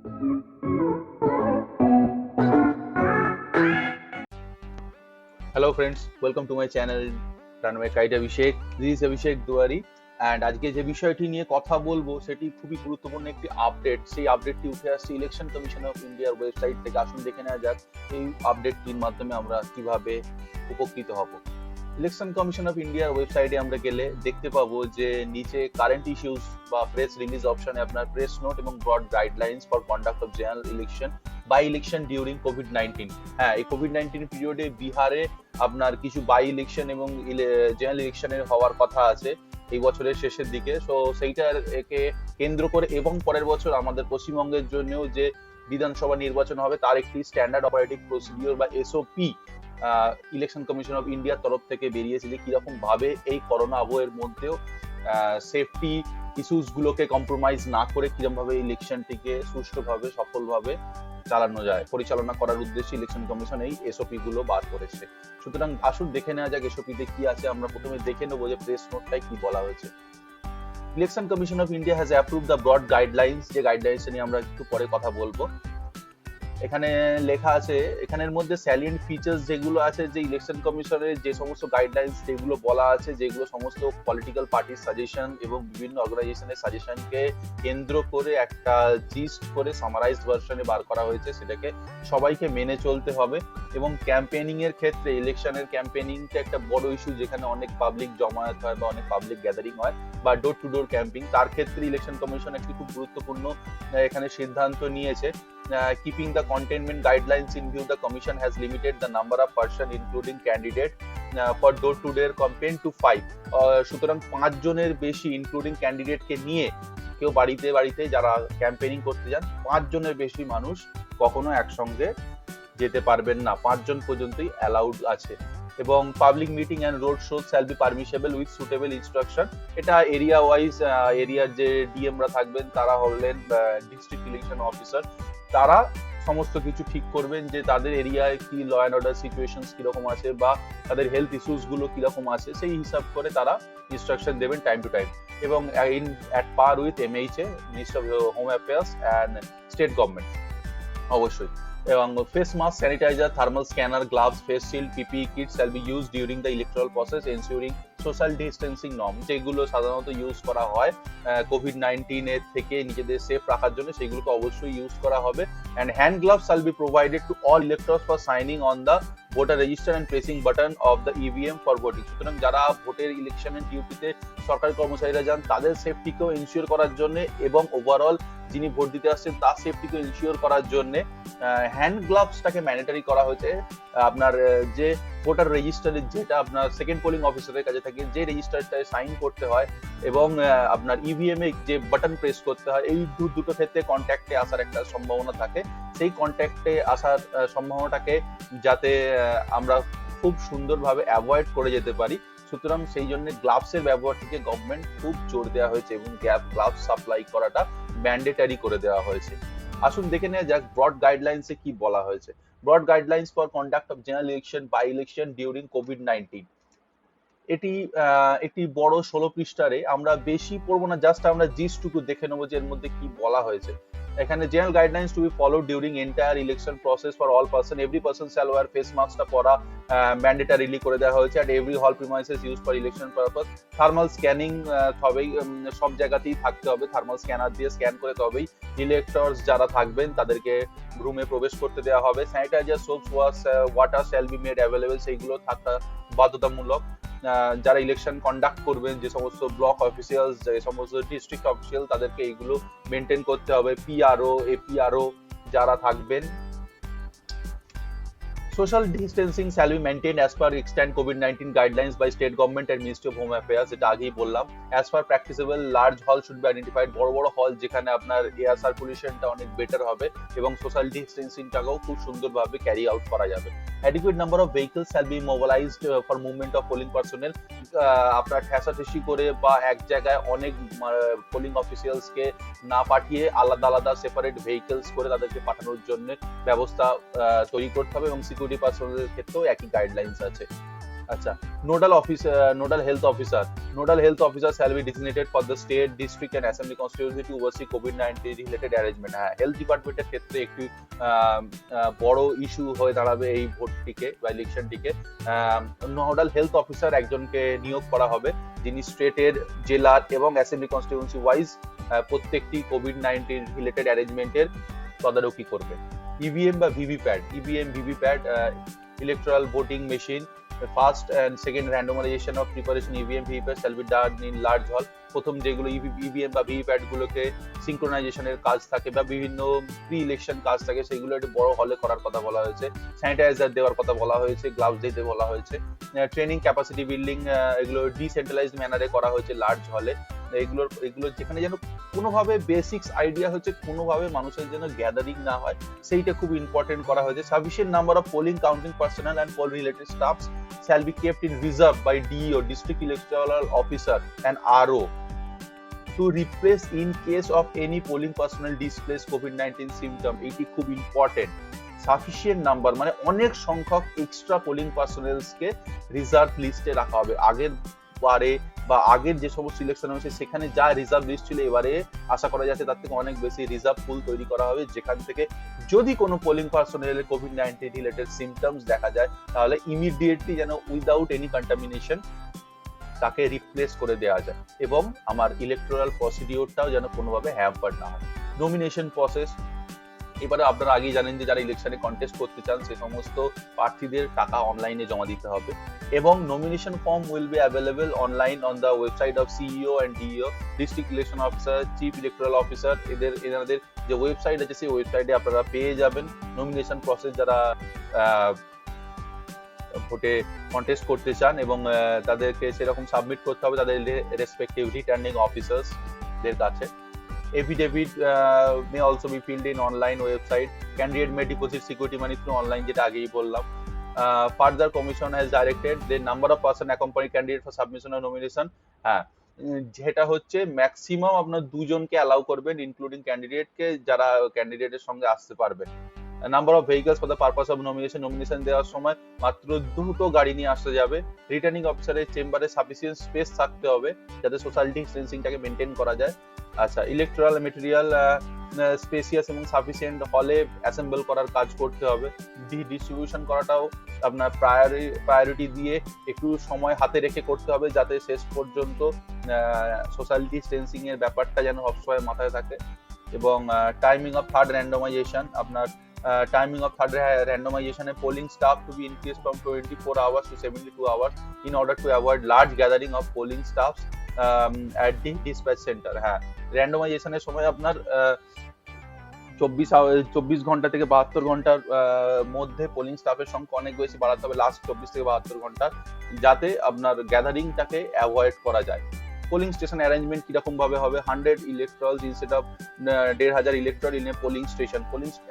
Hello friends, welcome to my channel Runway Kite Abhishek. This is Abhishek Duari and আজকে যে বিষয়টি নিয়ে কথা বলবো সেটি খুবই গুরুত্বপূর্ণ একটি আপডেট। সেই আপডেটটি উঠে আসছে ইলেকশন কমিশন অফ ইন্ডিয়ার ওয়েবসাইট থেকে। আসুন দেখে নেওয়া যাক এই আপডেটটির মাধ্যমে আমরা কিভাবে উপকৃত হব। ইলেকশন কমিশন অফ ইন্ডিয়ার ওয়েবসাইটে আমরা গেলে দেখতে পাবো যে নিচে কারেন্ট ইস্যুস বা প্রেস রিলিজ অপশনে আপনার প্রেস নোট এবং broad guidelines for conduct of general election by election during COVID. হ্যাঁ, এই কোভিড-19 পিরিয়ডে বিহারে আপনার কিছু বাই ইলেকশন এবং জেনারেল ইলেকশনের হওয়ার কথা আছে এই বছরের শেষের দিকে। সো সেইটার একে কেন্দ্র করে এবং পরের বছর আমাদের পশ্চিমবঙ্গের জন্যও যে বিধানসভা নির্বাচন হবে তার একটি স্ট্যান্ডার্ড অপারেটিং প্রসিডিওর বা এসওপি ইলেকশন কমিশন অফ ইন্ডিয়ার তরফ থেকে বেরিয়েছে যে কিরকম ভাবে এই করোনা আবহের মধ্যেও সেফটি ইস্যুস গুলোকে কম্প্রোমাইজ না করে কিরকম ভাবে ইলেকশনটিকে সুষ্ঠুভাবে সফলভাবে চালানো যায়, পরিচালনা করার উদ্দেশ্যে ইলেকশন কমিশন এই এসওপি গুলো বার করেছে। সুতরাং আসুন দেখে নেওয়া যাক এসওপিতে কি আছে। আমরা প্রথমে দেখে নেবো যে প্রেস নোটটায় কি বলা হয়েছে। Election commission of India has approved the broad guidelines, যে গাইডলাইন্স নিয়ে আমরা একটু পরে কথা বলবো। এখানে লেখা আছে, এখানের মধ্যে স্যালিয়েন্ট ফিচার্স যেগুলো আছে যে ইলেকশন কমিশনের যে সমস্ত গাইডলাইন্স যেগুলো বলা আছে, যেগুলো সমস্ত পলিটিক্যাল পার্টির সাজেশন এবং বিভিন্ন অর্গানাইজেশনের সাজেশনকে কেন্দ্র করে একটা জিস্ট করে সামারাইজড ভার্সনে বার করা হয়েছে, সেটাকে সবাইকে মেনে চলতে হবে। এবং ক্যাম্পেনিং এর ক্ষেত্রে ইলেকশনের ক্যাম্পেনিংটা একটা বড় ইস্যু, যেখানে অনেক পাবলিক জমায়েত হয় বা অনেক পাবলিক গ্যাদারিং হয় বা ডোর টু ডোর ক্যাম্পিং, তার ক্ষেত্রে ইলেকশন কমিশন একটি খুব গুরুত্বপূর্ণ এখানে সিদ্ধান্ত নিয়েছে। Keeping the containment guidelines in view, the commission has limited the number of person including candidate for door-to-door campaign to 5. সুতরাং 5 জনের বেশি ইনক্লুডিং ক্যান্ডিডেটকে নিয়ে কেউ বাড়িতে বাড়িতে যারা ক্যাম্পেইনিং করতে যান 5 জনের বেশি মানুষ কখনো একসঙ্গে যেতে পারবেন না, 5 জন পর্যন্তই অ্যালাউড আছে। এবং public meeting and road show shall be permissible with suitable instruction. এটা এরিয়া ওয়াইজ এরিয়ার যে ডিএমরা থাকবেন তারা হলেন ডিস্ট্রিক্ট ইলেকশন অফিসার, তারা সমস্ত কিছু ঠিক করবেন যে তাদের এরিয়ায় কি ল অ্যান্ড অর্ডার সিচুয়েশন কিরকম আছে বা তাদের হেলথ ইস্যুস গুলো কিরকম আছে সেই হিসাব করে তারা ইনস্ট্রাকশন দেবেন টাইম টু টাইম। এবং at par with MHA, minister of home affairs and state government অবশ্যই। এবং face mask, sanitiser, thermal scanner, gloves, face shield, PPE kit shall be use during the electoral process ensuring social distancing norm, যেগুলো সাধারণত use করা হয় COVID-19 এর থেকে নিজেদের safe রাখার জন্য, সেগুলোকে অবশ্যই ইউজ করা হবে। And hand gloves shall be provided to all electors for signing on the voter register and pressing button of the EVM for voting. সুতরাং যারা ভোটের ইলেকশনের ডিউটিতে সরকারি কর্মচারীরা যান তাদের সেফটিকেও ইনশিওর করার জন্য এবং ওভারঅল যিনি ভোট দিতে আসছেন তার সেফটিকে ইনশিওর করার জন্য হ্যান্ড গ্লাভসটাকে ম্যান্ডেটরি করা হয়েছে। আপনার যে ভোটার রেজিস্টারের যেটা আপনার সেকেন্ড পোলিং অফিসারের কাছে থাকে, যে রেজিস্টারটায় সাইন করতে হয় এবং আপনার ইভিএম এ যে বাটন প্রেস করতে হয়, এই দুটো ক্ষেত্রে কন্ট্যাক্টে আসার একটা সম্ভাবনা থাকে। সেই কন্ট্যাক্টে আসার সম্ভাবনাটাকে যাতে আমরা খুব সুন্দরভাবে অ্যাভয়েড করে যেতে পারি, সুতরাং সেই জন্য গ্লাভসের ব্যবহারটিকে গভর্নমেন্ট খুব জোর দেওয়া হয়েছে এবং গ্লাভস সাপ্লাই করাটা ম্যান্ডেটারি করে দেওয়া হয়েছে। আসুন দেখে নেওয়া যাক ব্রড গাইডলাইন্সে কি বলা হয়েছে। Broad guidelines for conduct of general election by election during COVID, এটি একটি বড় 16 পৃষ্ঠারে, আমরা বেশি পড়বো না, জাস্ট আমরা জিস্টটুকু দেখে নেবো যে এর মধ্যে কি বলা হয়েছে। এখানে general guidelines to be followed during entire election process for all person, every person shall wear face মাস্কটা পরা ম্যান্ডেটারিলি করে দেওয়া হয়েছে। At every hall premises use for election purpose, thermal scanning তবেই সব জায়গাতেই থাকতে হবে, থার্মাল স্ক্যানার দিয়ে স্ক্যান করে তবেই ইলেক্টরস যারা থাকবেন তাদেরকে রুমে প্রবেশ করতে দেওয়া হবে। Sanitiser, soaps, water shall be made available, সেইগুলো থাকা বাধ্যতামূলক। যারা ইলেকশন কন্ডাক্ট করবেন, যে সমস্ত ব্লক অফিসিয়ালস, যে সমস্ত ডিস্ট্রিক্ট অফিসিয়াল, তাদেরকে এইগুলো মেনটেন করতে হবে। পিআরও, এপিআরও যারা থাকবেন। Social distancing shall be maintained as per extant COVID-19 guidelines by state government and Ministry of Home Affairs, যেটা আগেই বললাম। As per practicable, large hall should be identified, বড় বড় হল যেখানে আপনার এয়ার সার্কুলেশনটা অনেক বেটার হবে এবং সোশ্যাল ডিস্টেন্সিংটাকেও খুব সুন্দরভাবে ক্যারি আউট করা যাবে। Adequate number of vehicles shall be mobilized for movement of polling personnel, আপনার ঠেসাঠেসি করে বা এক জায়গায় অনেক পোলিং অফিসিয়ালসকে না পাঠিয়ে আলাদা আলাদা সেপারেট ভেহিকলস করে তাদেরকে পাঠানোর জন্য ব্যবস্থা তৈরি করতে হবে এবং সিকিউরিটি পার্সোনালের ক্ষেত্রেও একই গাইডলাইন্স আছে। আচ্ছা, nodal health officer. Nodal health officer shall be designated for the state, district and assembly constituency to oversee COVID-19 related arrangement. হ্যাঁ, হেলথ ডিপার্টমেন্টের ক্ষেত্রে একটি বড় ইস্যু হয়ে দাঁড়াবে এই ভোটটিকে বা ইলেকশনটিকে। নোডাল হেলথ অফিসার একজনকে নিয়োগ করা হবে, যিনি স্টেটের, জেলার এবং অ্যাসেম্বলি কনস্টিটিউয়েন্সি ওয়াইজ প্রত্যেকটি COVID-19 রিলেটেড অ্যারেঞ্জমেন্টের তদারকি করবে। ইভিএম বা VVPAT, electoral voting machine, first and second randomisation of preparation EVM VVPAT shall be done in large হল। প্রথম যেগুলো ইভিএম বা ভিভিপ্যাট গুলোকে সিঙ্ক্রোনাইজেশনের কাজ থাকে বা বিভিন্ন প্রি ইলেকশন কাজ থাকে, সেগুলো একটু বড় হলে করার কথা বলা হয়েছে। স্যানিটাইজার দেওয়ার কথা বলা হয়েছে, গ্লাভস দিতে বলা হয়েছে। ট্রেনিং ক্যাপাসিটি বিল্ডিং, এগুলো ডিসেন্ট্রালাইজড ম্যানারে করা হয়েছে লার্জ হলে। এগুলো যেখানে যেন কোনোভাবে বেসিক্স আইডিয়া হচ্ছে, কোনোভাবে মানুষের যেন গ্যাদারিং না হয়, সেইটা খুব ইম্পর্টেন্ট করা হয়েছে। Sufficient number of polling counting personnel and poll related staffs shall be kept in reserve by DEO, district electoral officer and RO to replace in case of any polling personnel displays COVID-19 symptom. এটি খুব important. Sufficient number মানে অনেক সংখ্যক extra polling পার্সোনেলসকে reserve লিস্টে রাখা হবে। আগের বারে বা আগের যে সমস্ত ইলেকশন হয়েছে সেখানে যা রিজার্ভ লিস্ট ছিল, এবারে আশা করা যাচ্ছে তার থেকে অনেক বেশি রিজার্ভ পুল তৈরি করা হবে, যেখান থেকে যদি কোনো পোলিং পার্সোনেলের COVID-19 রিলেটেড সিমটমস দেখা যায়, তাহলে ইমিডিয়েটলি যেন উইদাউট এনি কন্টামিনেশন তাকে রিপ্লেস করে দেওয়া যায় এবং আমার ইলেকটোরাল প্রসিডিওরটাও যেন কোনোভাবে হ্যাম্পার না হয়। নমিনেশন প্রসেস, এবারে আপনারা আগেই জানেন যে যারা ইলেকশনে কন্টেস্ট করতে চান সে সমস্ত প্রার্থীদের টাকা অনলাইনে জমা দিতে হবে এবং nomination form will be available online on the website of CEO and DEO, district election officer, chief electoral officer. এনাদের যে ওয়েবসাইট আছে সেই ওয়েবসাইটে আপনারা পেয়ে যাবেন নমিনেশন প্রসেস, যারা ভোটে কন্টেস্ট করতে চান এবং তাদেরকে সেরকম সাবমিট করতে হবে তাদের রেসপেক্টিভ রিটার্নিং অফিসার্সদের কাছে। Affidavit may also be filled in online website. Candidate may deposit security money through online, যেটা আগেই বললাম। Further commission has directed the number of person accompany candidate for submission of nomination. হ্যাঁ, যেটা হচ্ছে maximum আপনার দুজনকে allow করবেন including ক্যান্ডিডেটকে, যারা ক্যান্ডিডেটের সঙ্গে আসতে পারবেন। Number of vehicles for the purpose of nomination দেওয়ার সময় মাত্র 2টো গাড়ি নিয়ে আসতে যাবে। রিটার্নিং অফিসারের চেম্বারে সাফিসিয়েন্ট স্পেস থাকতে হবে যাতে সোশ্যাল ডিস্টেন্সিংটাকে মেনটেন করা যায়। আচ্ছা, ইলেকট্রাল মেটেরিয়াল স্পেসিয়াস এবং সাফিসিয়েন্ট হলে অ্যাসেম্বল করার কাজ করতে হবে। ডিস্ট্রিবিউশন করাটাও আপনার প্রায়োরিটি দিয়ে একটু সময় হাতে রেখে করতে হবে, যাতে শেষ পর্যন্ত সোশ্যাল ডিস্টেন্সিং এর ব্যাপারটা যেন সবসময় মাথায় থাকে। এবং টাইমিং অফ থার্ড র্যান্ডমাইজেশন, আপনার timing of third randomization and polling staff to be increased from 24 hours to 72 hours in order to avoid large gathering of polling staffs at the dispatch center. হ্যাঁ, র্যান্ডমাইজেশনের সময় আপনার 24 ঘন্টা থেকে 72 ঘন্টার মধ্যে polling স্টাফের সংখ্যা অনেক বেশি বাড়াতে হবে, লাস্ট 24 থেকে 72 ঘন্টা, যাতে আপনার গ্যাদারিংটাকে অ্যাভয়েড করা যায়। পোলিং স্টেশন অ্যারেঞ্জমেন্ট কিরকম ভাবে হবে? 100 electorals instead of 1500 electoral in a polling station.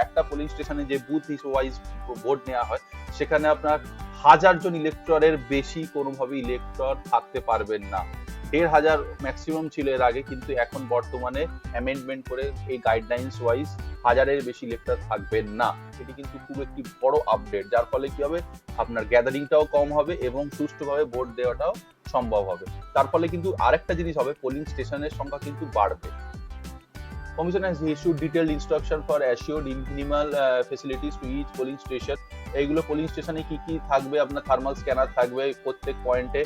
একটা পোলিং স্টেশনে যে বুথ ওয়াইজ ভোট নেওয়া হয়, সেখানে আপনার 1000 জন ইলেকটরের বেশি কোনোভাবে ইলেকটর থাকতে পারবেন না। 1500 ম্যাক্সিমাম ছিল এর আগে, কিন্তু এখন বর্তমানে অ্যামেন্ডমেন্ট করে এই গাইডলাইন্স ওয়াইজ 1000-এর বেশি ইলেকটর থাকবেন না। এটি কিন্তু খুব একটি বড় আপডেট, যার ফলে কি হবে, আপনার গ্যাদারিংটাও কম হবে এবং সুষ্ঠুভাবে ভোট দেওয়াটাও সম্ভব হবে। তার ফলে কিন্তু আরেকটা জিনিস হবে, পোলিং স্টেশনের সংখ্যা কিন্তু বাড়বে। Commission has issued detailed instruction for assured minimal facilities to each polling station. এইগুলো পোলিং স্টেশনে কি কি থাকবে, আপনার থার্মাল স্ক্যানার থাকবে প্রত্যেক পয়েন্টে।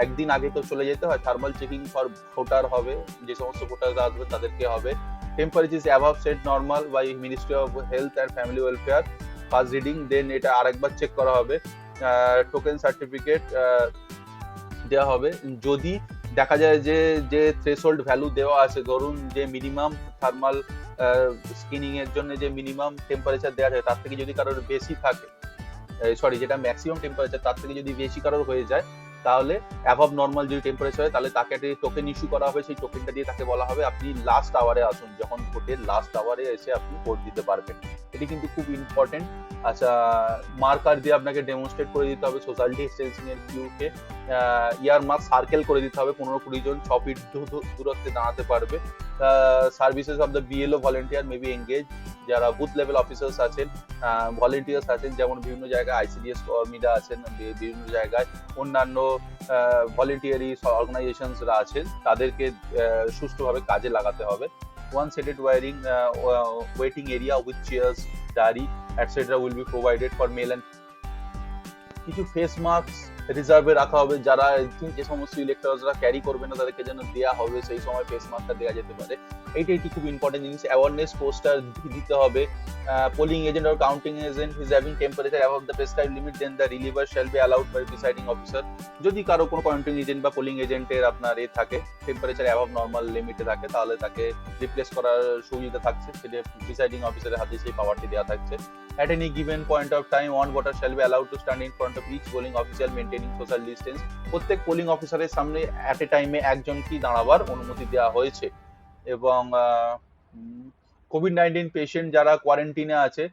একদিন আগে তো চলে যেতে হয়, থার্মাল চেকিং ফর ভোটার হবে, যে সমস্ত ভোটার আসবে তাদেরকে হবে। Temperature is above set normal by ministry of health and family welfare, first reading, then এটা আরেকবার চেক করা হবে। টোকেন সার্টিফিকেট দেওয়া হবে যদি দেখা যায় যে থ্রেশহোল্ড ভ্যালু দেওয়া আছে, ধরুন যে মিনিমাম থার্মাল স্ক্রিনিং এর জন্য যে মিনিমাম টেম্পারেচার দেওয়া যায় তার থেকে যদি কারোর বেশি থাকে, যেটা ম্যাক্সিমাম টেম্পারেচার তার থেকে যদি বেশি কারোর হয়ে যায়, তাহলে অ্যাবভ নর্মাল যদি টেম্পারেচার হয় তাহলে তাকে একটা টোকেন ইস্যু করা হবে। সেই টোকেনটা দিয়ে তাকে বলা হবে আপনি লাস্ট আওয়ারে আসুন, যখন ভোটের লাস্ট আওয়ারে এসে আপনি ভোট দিতে পারবেন। এটি কিন্তু খুব ইম্পর্টেন্ট। আচ্ছা, মার্কার দিয়ে আপনাকে ডেমনস্ট্রেট করে দিতে হবে সোশ্যাল ডিস্টেন্সিং এর কিউকে। ইয়ার মার্ক সার্কেল করে দিতে হবে, 15-20 জন 6 ফিট দূরত্বে দাঁড়াতে পারবে। Services of the BLO volunteer may be engage, যারা বুথ লেভেল অফিসার্স আছেন, ভলেন্টিয়ার্স আছেন, যেমন বিভিন্ন জায়গায় আইসিডিএস কর্মীরা আছেন, বিভিন্ন জায়গায় অন্যান্য ভলেন্টিয়ারি অর্গানাইজেশনসরা আছেন, তাদেরকে সুষ্ঠুভাবে কাজে লাগাতে হবে। One seated waiting area with chairs, diary, etc. will be provided for male and কিছু ফেস মাস্ক রিজার্ভে রাখা হবে, যারা যে সমস্ত ইলেক্টরসরা ক্যারি করবে না তাদেরকে যেন দেওয়া হবে, সেই সময় ফেস মাস্কটা দেওয়া যেতে পারে। এটি খুব ইম্পর্টেন্ট জিনিস। অ্যাওয়ারনেস পোস্টার দিতে হবে। Polling agent or counting agent is having temperature above the prescribed limit, then the reliever shall be allowed by presiding officer. যদি কারো কোনো কাউন্টিং এজেন্ট বা পোলিং এজেন্টের আপনার থাকে, টেম্পারেচার অ্যাবভ নর্মাল লিমিটে থাকে, তাহলে তাকে রিপ্লেস করার সুবিধা থাকছে, সেটা প্রিসাইডিং অফিসারের হাতে সেই পাওয়ারটি দেওয়া থাকছে। At any given point of time, one voter shall be allowed to stand in front of each polling official maintaining social distance. প্রত্যেক পোলিং অফিসারের সামনে অ্যাট এ টাইমে একজনকে দাঁড়াবার অনুমতি দেওয়া হয়েছে। এবং কোভিড-19 পেশেন্ট যারা কোয়ারেন্টিনে আছে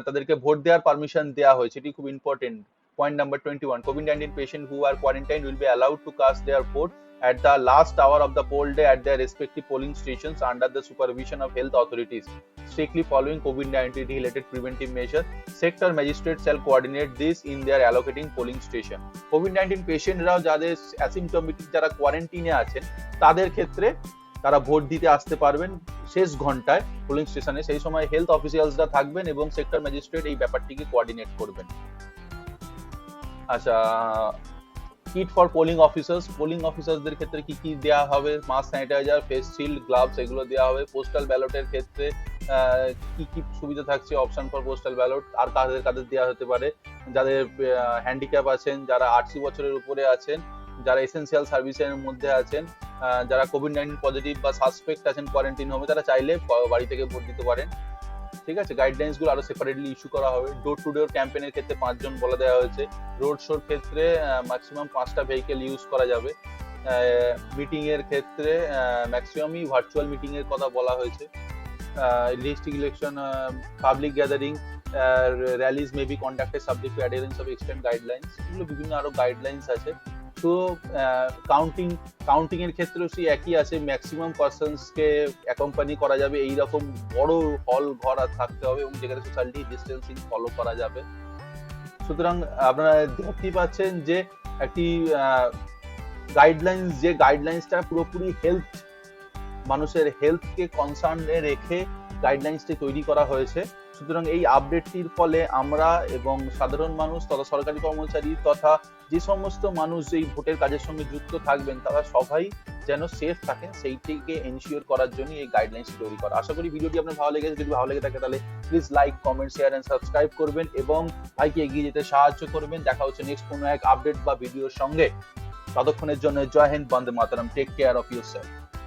তাদেরকে ভোট দেওয়ার পারমিশন দেওয়া হয়েছে, এটি খুব important. Point number 21, COVID-19 patient who are quarantined will be allowed to cast their vote at the last hour of the poll day at their respective polling stations under the supervision of health authorities, strictly following COVID-19 related preventive measures. Sector magistrates shall coordinate this in their allocating polling station. COVID-19 পেশেন্টরাও যাদের asymptomatic, যারা কোয়ারেন্টিনে আছেন, তাদের ক্ষেত্রে তারা vote দিতে আসতে পারবেন শেষ ঘন্টায় পোলিং স্টেশনে। সেই সময় হেলথ অফিসিয়ালসরা থাকবেন এবং সেক্টর ম্যাজিস্ট্রেট এই ব্যাপারটিকে কোঅর্ডিনেট করবেন। আচ্ছা, kit for polling officers, polling অফিসারদের ক্ষেত্রে কি কি দেওয়া হবে? Mask, sanitiser, face shield, gloves, এগুলো দেওয়া হবে। পোস্টাল ব্যালটের ক্ষেত্রে কি কি সুবিধা থাকছে? অপশন ফর পোস্টাল ব্যালট আর কাদের দেওয়া হতে পারে? যাদের হ্যান্ডিক্যাপ আছেন, যারা 80 বছরের উপরে আছেন, যারা এসেন্সিয়াল সার্ভিসের মধ্যে আছেন, যারা কোভিড-19 পজিটিভ বা সাসপেক্ট আছেন কোয়ারেন্টিন হোমে, তারা চাইলে বাড়ি থেকে ভোট দিতে পারেন। ঠিক আছে, গাইডলাইন্স গুলো আরো সেপারেটলি ইস্যু করা হবে। ডোর টু ডোর ক্যাম্পেইনের ক্ষেত্রে 5 জন বলে দেওয়া হয়েছে। রোড শোর ক্ষেত্রে ম্যাক্সিমাম 5টা ভেহিকেল ইউজ করা যাবে। মিটিং এর ক্ষেত্রে ম্যাক্সিমামই ভার্চুয়াল মিটিং এর কথা বলা হয়েছে। District election, public gathering, rallies may be conducted subject to adherence of extend guidelines, এগুলো বিভিন্ন আরো গাইডলাইন্স আছে। তো কাউন্টিং এর ক্ষেত্রেও সেই একই আছে, ম্যাক্সিমাম পারসনস কে অ্যাকম্পানি করা যাবে, এইরকম বড় হল ঘর থাকতে হবে এবং যেখানে সোশ্যাল ডিস্টেন্সিং ফলো করা যাবে। সুতরাং আপনারা দেখতেই পাচ্ছেন যে একটি গাইডলাইন্সটা পুরোপুরি মানুষের হেলথকে কনসার্নে রেখে গাইডলাইন্সটি তৈরি করা হয়েছে। সুতরাং এই আপডেটটির ফলে আমরা এবং সাধারণ মানুষ তথা সরকারি কর্মচারী তথা যে সমস্ত মানুষ এই ভোটের কাজের সঙ্গে যুক্ত থাকবেন, তারা সবাই যেন সেফ থাকেন, সেইটিকে এনশিওর করার জন্য এই গাইডলাইন্স তৈরি করা। আশা করি ভিডিওটি আপনার ভালো লেগেছে। যদি ভালো লেগে থাকে তাহলে please like, comment, share and subscribe করবেন এবং ভাইকে এগিয়ে যেতে সাহায্য করবেন। দেখা হচ্ছে নেক্সট কোনো এক আপডেট বা ভিডিওর সঙ্গে। ততক্ষণের জন্য জয় হিন্দ, বন্দে মাতরম, টেক কেয়ার অফ ইউরসেলফ।